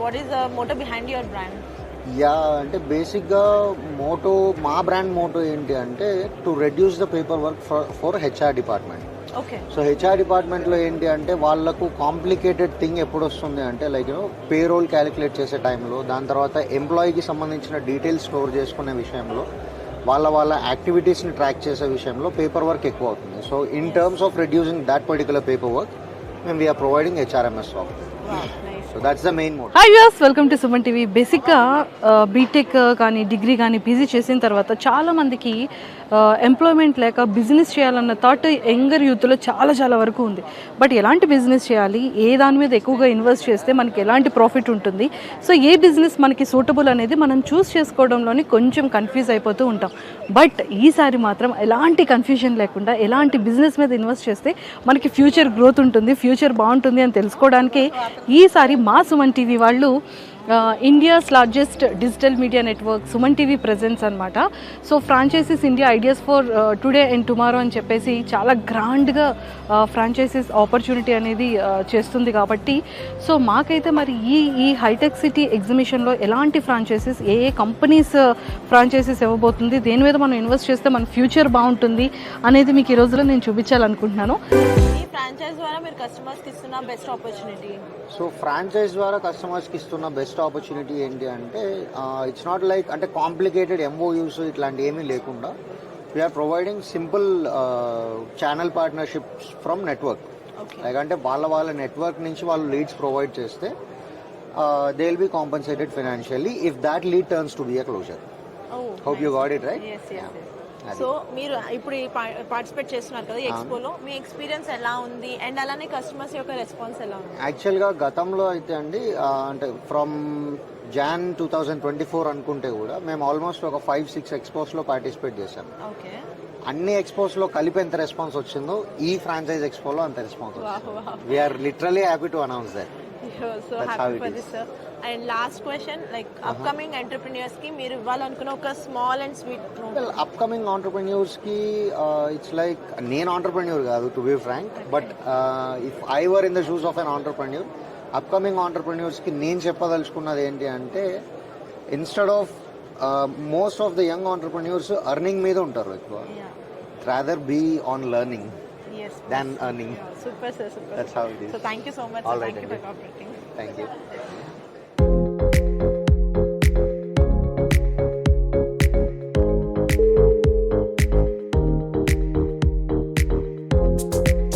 what is the motto behind your brand? Yeah అంటే బేసిక్గా మా బ్రాండ్ మోటో ఏంటి అంటే to reduce the paper work for HR department. Okay. So HR డిపార్ట్మెంట్లో ఏంటి అంటే వాళ్ళకు కాంప్లికేటెడ్ థింగ్ ఎప్పుడు వస్తుంది అంటే లైక్ పేరోల్ క్యాలిక్యులేట్ చేసే టైంలో, దాని తర్వాత ఎంప్లాయీకి సంబంధించిన డీటెయిల్స్ స్టోర్ చేసుకునే విషయంలో, వాళ్ళ యాక్టివిటీస్ని ట్రాక్ చేసే విషయంలో పేపర్ వర్క్ ఎక్కువ అవుతుంది. So in terms of reducing that particular paper work మేము we are providing HRMS software. So that's the main motto. Hi viewers, welcome to Suman TV. బేసిక్గా బీటెక్ కానీ డిగ్రీ కానీ పీజీ చేసిన తర్వాత చాలామందికి ఎంప్లాయ్మెంట్ లేక బిజినెస్ చేయాలన్న థాట్ యంగర్ యూత్లో చాలా వరకు ఉంది. బట్ ఎలాంటి బిజినెస్ చేయాలి, ఏ దాని మీద ఎక్కువగా ఇన్వెస్ట్ చేస్తే మనకి ఎలాంటి ప్రాఫిట్ ఉంటుంది, సో ఏ బిజినెస్ మనకి సూటబుల్ అనేది మనం చూస్ చేసుకోవడంలోని కొంచెం కన్ఫ్యూజ్ అయిపోతూ ఉంటాం. బట్ ఈసారి మాత్రం ఎలాంటి కన్ఫ్యూజన్ లేకుండా ఎలాంటి బిజినెస్ మీద ఇన్వెస్ట్ చేస్తే మనకి ఫ్యూచర్ గ్రోత్ ఉంటుంది, ఫ్యూచర్ బాగుంటుంది అని తెలుసుకోవడానికి ఈసారి మా సుమన్ టీవీ వాళ్ళు India's largest digital media network Suman TV presence అనమాట. So franchisees India ideas for today and tomorrow అని చెప్పేసి చాలా గ్రాండ్గా ఫ్రాంచైజీస్ ఆపర్చునిటీ అనేది చేస్తుంది. కాబట్టి సో మాకైతే మరి ఈ హైటెక్ సిటీ ఎగ్జిబిషన్లో ఎలాంటి ఫ్రాంచైజీస్, ఏ కంపెనీస్ ఫ్రాంచైజీస్ ఇవ్వబోతుంది, దేని మీద మనం ఇన్వెస్ట్ చేస్తే మన ఫ్యూచర్ బాగుంటుంది అనేది మీకు ఈ రోజులో నేను చూపించాలనుకుంటున్నాను. ఫ్రాంచైజ్ ద్వారా మీరు కస్టమర్స్కి ఇస్తున్న బెస్ట్ ఆపర్చునిటీ? సో ఫ్రాంచైజ్ ద్వారా కస్టమర్స్కి ఇస్తున్న బెస్ట్ ఆపర్చునిటీ ఏంటి అంటే ఇట్స్ నాట్ లైక్ అంటే కాంప్లికేటెడ్ ఎంఓయూస్ ఇట్లాంటి ఏమీ లేకుండా we are providing simple channel partnerships from network. Like అంటే వాళ్ళ నెట్వర్క్ నుంచి వాళ్ళు లీడ్స్ ప్రొవైడ్ చేస్తే they will be compensated financially if that lead turns to be a closure. Hope you got it right. So మీరు ఇప్పుడు పార్టిసిపేట్ చేస్తున్నారు కదా ఎక్స్పోలో, మీ experience ఎలా ఉంది అండ్ అలానే కస్టమర్స్ యొక్క రెస్పాన్స్ ఎలా ఉంది? యాక్చువల్గా గతంలో అయితే అండి అంటే ఫ్రమ్ Jan 2024 అనుకుంటే కూడా మేము ఆల్మోస్ట్ ఒక 5-6 ఎక్స్పోస్లో పార్టిసిపేట్ చేశాము. ఓకే. అన్ని ఎక్స్పోస్లో కలిపి ఎంత రెస్పాన్స్ వచ్చిందో ఈ ఫ్రాంచైజ్ ఎక్స్పోలో అంత రెస్పాన్స్ వచ్చింది. We are literally happy to announce that. So happy for this sir. And last question, like upcoming entrepreneurs కి మీరు ఇవ్వాలనుకున్న ఒక small and sweet note. Upcoming entrepreneurs కి ఇట్స్ లైక్ నేను ఆంటర్‌ప్రెన్యూర్ కాదు to be frank, but if I were in the shoes of an entrepreneur, upcoming entrepreneurs కి నేను చెప్పదలుచుకున్నది ఏంటి అంటే instead of most of the young entrepreneurs earning మీద ఉంటారు ఎక్కువ, rather be on learning than earning. Super sir, super. That's how it is. So thank you so much. All right, thank you for cooperating. Thank you.